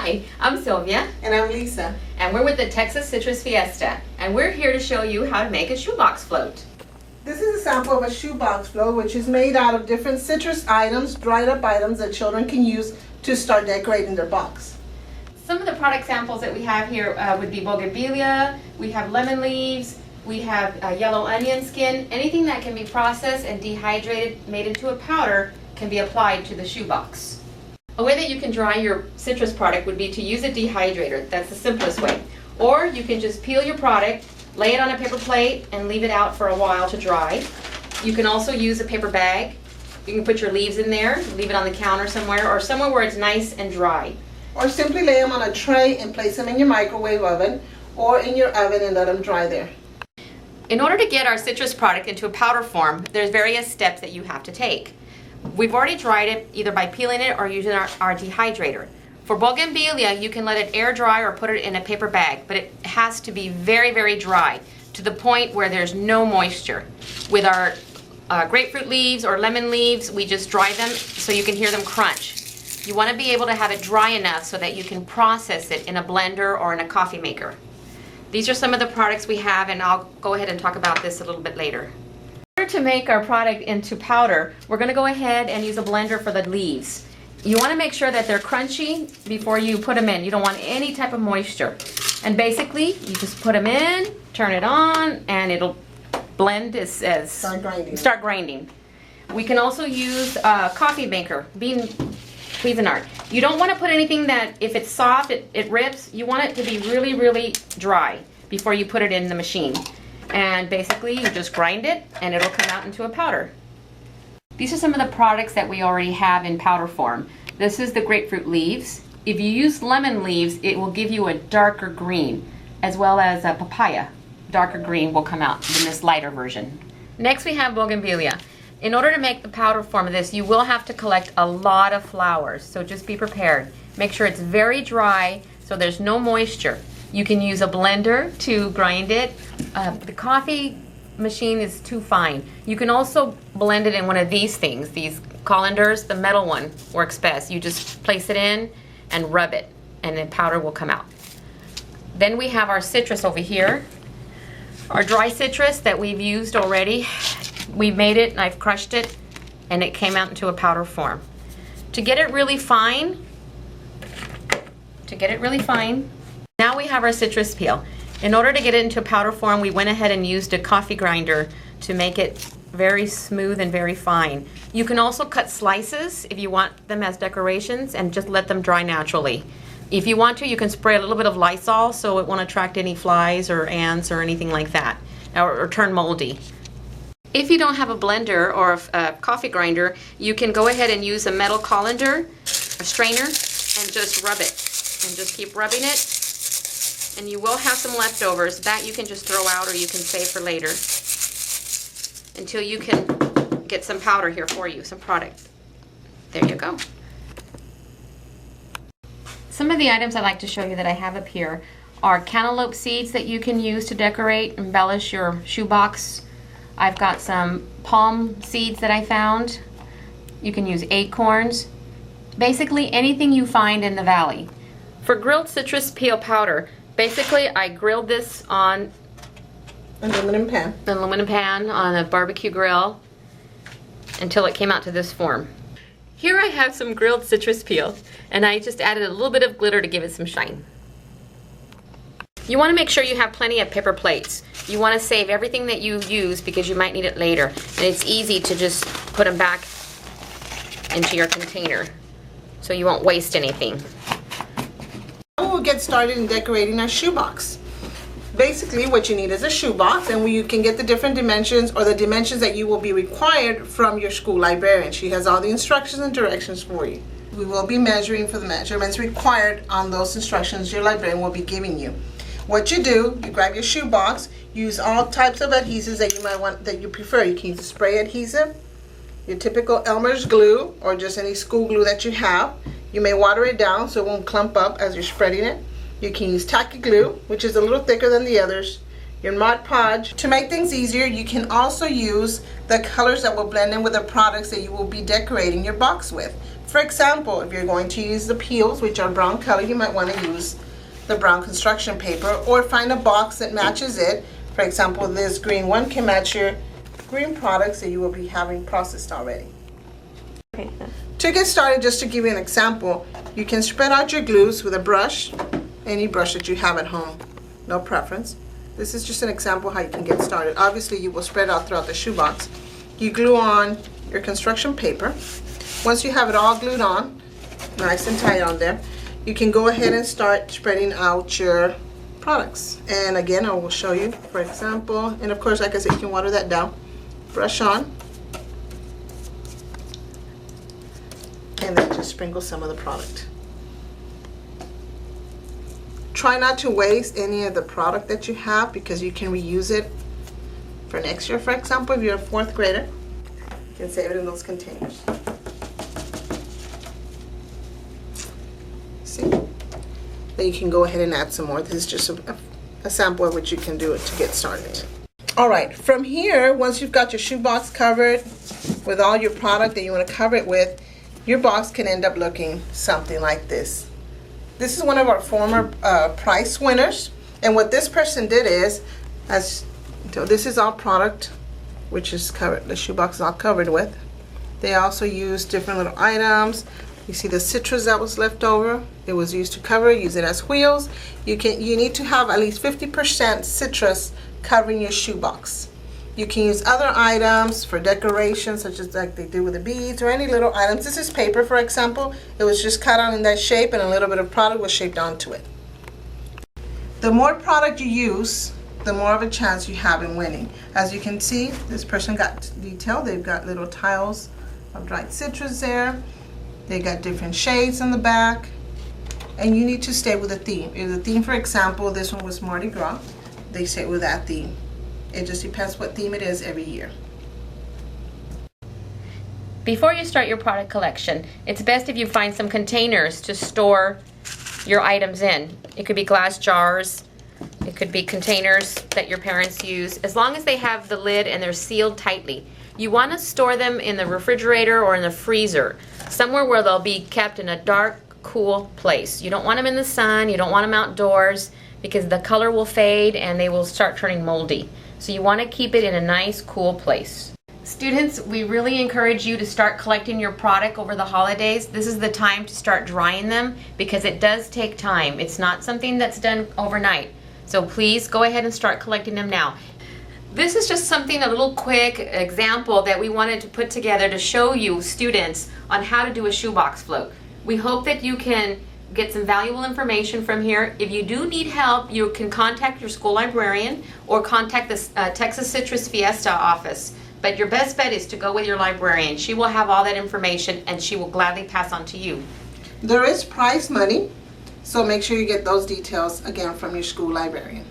Hi, I'm Sylvia. And I'm Lisa. And we're with the Texas Citrus Fiesta. And we're here to show you how to make a shoebox float. This is a sample of a shoebox float, which is made out of different citrus items, dried up items that children can use to start decorating their box. Some of the product samples that we have here would be bougainvillea, we have lemon leaves, we have yellow onion skin. Anything that can be processed and dehydrated, made into a powder, can be applied to the shoebox. A way that you can dry your citrus product would be to use a dehydrator. That's the simplest way. Or you can just peel your product, lay it on a paper plate, and leave it out for a while to dry. You can also use a paper bag. You can put your leaves in there, leave it on the counter somewhere, or somewhere where it's nice and dry. Or simply lay them on a tray and place them in your microwave oven or in your oven and let them dry there. In order to get our citrus product into a powder form, there's various steps that you have to take. We've already dried it either by peeling it or using our dehydrator. For bougainvillea, you can let it air dry or put it in a paper bag, but it has to be very, very dry to the point where there's no moisture. With our grapefruit leaves or lemon leaves, we just dry them so you can hear them crunch. You want to be able to have it dry enough so that you can process it in a blender or in a coffee maker. These are some of the products we have, and I'll go ahead and talk about this a little bit later. In order to make our product into powder, we're going to go ahead and use a blender for the leaves. You want to make sure that they're crunchy before you put them in. You don't want any type of moisture. And basically, you just put them in, turn it on, and it'll blend as start grinding. We can also use a coffee maker, Cuisinart. You don't want to put anything that, if it's soft, it rips. You want it to be really, really dry before you put it in the machine. And basically, you just grind it, and it'll come out into a powder. These are some of the products that we already have in powder form. This is the grapefruit leaves. If you use lemon leaves, it will give you a darker green, as well as a papaya. Darker green will come out in this lighter version. Next, we have bougainvillea. In order to make the powder form of this, you will have to collect a lot of flowers, so just be prepared. Make sure it's very dry so there's no moisture. You can use a blender to grind it. The coffee machine is too fine. You can also blend it in one of these things, these colanders. The metal one works best. You just place it in and rub it, and the powder will come out. Then we have our citrus over here. Our dry citrus that we've used already. We made it, and I've crushed it, and it came out into a powder form. To get it really fine, now we have our citrus peel. In order to get it into powder form, we went ahead and used a coffee grinder to make it very smooth and very fine. You can also cut slices if you want them as decorations and just let them dry naturally. If you want to, you can spray a little bit of Lysol so it won't attract any flies or ants or anything like that, or turn moldy. If you don't have a blender or a coffee grinder, you can go ahead and use a metal colander, a strainer, and just rub it. And just keep rubbing it. And you will have some leftovers. That you can just throw out or you can save for later. Until you can get some powder here for you, some product. There you go. Some of the items I'd like to show you that I have up here are cantaloupe seeds that you can use to decorate, embellish your shoebox. I've got some palm seeds that I found. You can use acorns. Basically anything you find in the valley. For grilled citrus peel powder, basically I grilled this on an aluminum pan on a barbecue grill until it came out to this form. Here I have some grilled citrus peel, and I just added a little bit of glitter to give it some shine. You want to make sure you have plenty of paper plates. You want to save everything that you use because you might need it later. And it's easy to just put them back into your container so you won't waste anything. Now we'll get started in decorating our shoebox. Basically what you need is a shoebox, and you can get the different dimensions or the dimensions that you will be required from your school librarian. She has all the instructions and directions for you. We will be measuring for the measurements required on those instructions your librarian will be giving you. What you do, you grab your shoebox, use all types of adhesives that you might want, that you prefer. You can use spray adhesive, your typical Elmer's glue, or just any school glue that you have. You may water it down so it won't clump up as you're spreading it. You can use tacky glue, which is a little thicker than the others. Your Mod Podge. To make things easier, you can also use the colors that will blend in with the products that you will be decorating your box with. For example, if you're going to use the peels, which are brown color, you might want to use the brown construction paper or find a box that matches it. For example, this green one can match your green products that you will be having processed already. Okay. To get started, just to give you an example, you can spread out your glues with a brush, any brush that you have at home, no preference. This is just an example how you can get started. Obviously, you will spread out throughout the shoebox. You glue on your construction paper. Once you have it all glued on, nice and tight on there, you can go ahead and start spreading out your products. And again, I will show you, for example, and of course, like I said, you can water that down. Brush on, and then just sprinkle some of the product. Try not to waste any of the product that you have because you can reuse it for next year. For example, if you're a 4th grader, you can save it in those containers. See? Then you can go ahead and add some more. This is just a sample of what you can do to get started. All right, from here, once you've got your shoebox covered with all your product that you want to cover it with, your box can end up looking something like this. This is one of our former prize winners, and what this person did is, so this is all product which is covered, the shoebox is all covered with. They also used different little items. You see the citrus that was left over, it was used to cover, use it as wheels. You need to have at least 50% citrus covering your shoebox. You can use other items for decoration, such as like they do with the beads or any little items. This is paper, for example. It was just cut out in that shape and a little bit of product was shaped onto it. The more product you use, the more of a chance you have in winning. As you can see, this person got detail. They've got little tiles of dried citrus there. They got different shades in the back. And you need to stay with a theme. If the theme, for example, this one was Mardi Gras, they stay with that theme. It just depends what theme it is every year. Before you start your product collection, it's best if you find some containers to store your items in. It could be glass jars, it could be containers that your parents use, as long as they have the lid and they're sealed tightly. You want to store them in the refrigerator or in the freezer, somewhere where they'll be kept in a dark, cool place. You don't want them in the sun, you don't want them outdoors, because the color will fade and they will start turning moldy. So you want to keep it in a nice, cool place. Students, we really encourage you to start collecting your product over the holidays. This is the time to start drying them because it does take time. It's not something that's done overnight. So please go ahead and start collecting them now. This is just something, a little quick example that we wanted to put together to show you students on how to do a shoebox float. We hope that you can get some valuable information from here. If you do need help, you can contact your school librarian or contact the Texas Citrus Fiesta office. But your best bet is to go with your librarian. She will have all that information and she will gladly pass on to you. There is prize money, so make sure you get those details again from your school librarian.